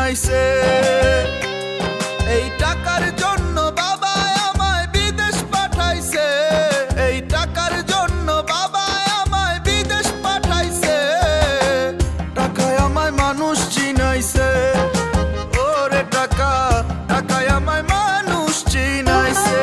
চিনাইছে। এই টাকার জন্য বাবা আমায় বিদেশ পাঠাইছে, এই টাকার জন্য বাবা আমায় বিদেশ পাঠাইছে। টাকায় আমায় মানুষ চিনাইছে, ওরে টাকা, টাকায় আমায় মানুষ চিনাইছে।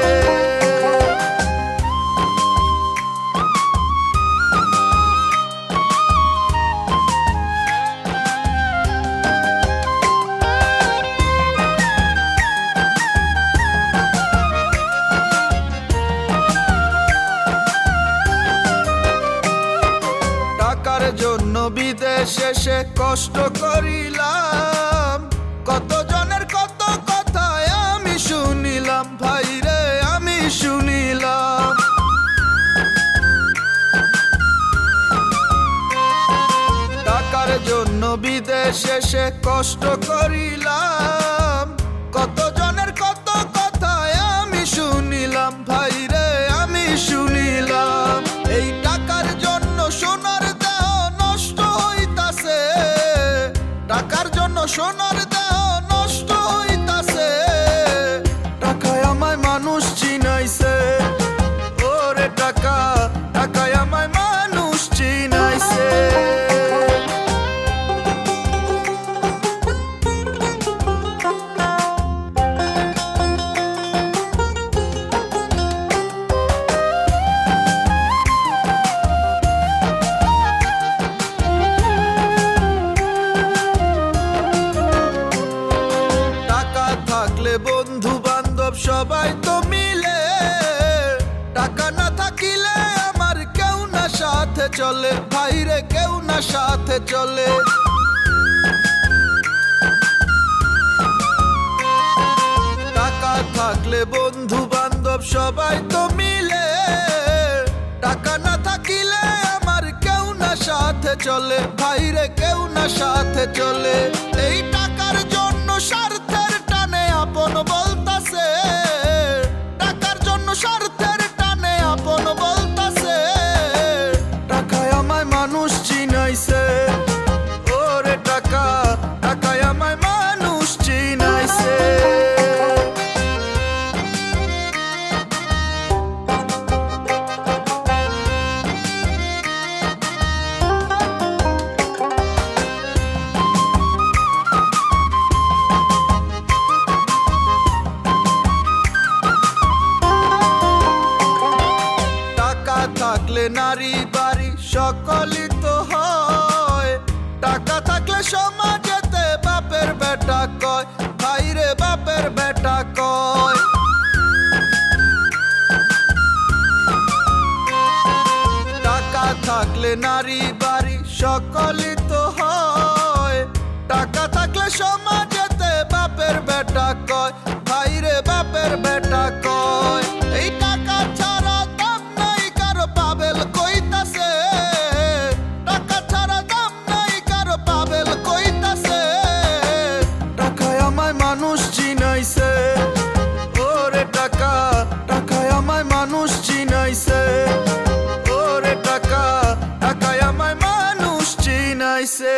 টাকার জন্য বিদেশে সে কষ্ট করিলাম, কত জনের কত কথা আমি শুনিলাম, ভাই রে আমি শুনিলাম। টাকার জন্য বিদেশে সে কষ্ট করিলাম, কত জনের কত কথা আমি শুনিলাম, ভাই রে আমি শুনিলাম। এই টাকার জন্য সোনার দেহ নষ্ট হইতাছে, টাকার জন্য সোনার দেহ নষ্ট হইতাছে। টাকায় আমায় মানুষ চিনাইছে, ওরে টাকা, টাকায় আমায় মানুষ চিনাইছে। বন্ধু বান্ধব সবাই তো মিলে, টাকা না থাকিলে আমার কেউ না সাথে চলে, ভাইরে কেউ না সাথে চলে। টাকা থাকলে বন্ধু বান্ধব সবাই তো মিলে, টাকা না থাকিলে আমার কেউ না সাথে চলে, ভাইরে কেউ না সাথে চলে। এই টাকার জন্য স্বার্থের টানে আপন বলতাছে, টাকার জন্য স্বার্থের টানে আপন বলতাছে। টাকায় আমায় মানুষ চিনাইছে, ওরে টাকা, টাকায় আমায় মানুষ চিনাইছে। থাকলে নারী বাড়ি সকলই তো হয়, টাকা থাকলে সমাজেতে বাপের বেটা কয়, ভাইরে বাপের বেটা কয়। টাকা থাকলে নারী বাড়ি সকলই তো হয়, টাকা থাকলে সমাজেতে বাপের বেটা কয়, ভাইরে বাপের বেটা কয়। এই টাকা ছাড়া দাম নাই কারো পাবেল কইতাছে, টাকা ছাড়া দাম নাই কারো পাবেল কইতাছে। টাকায় আমায় মানুষ চিনাইছে, ওরে টাকা, টাকায় আমায় মানুষ চিনাইছে, ওরে টাকা, টাকায় আমায় মানুষ চিনাইছে।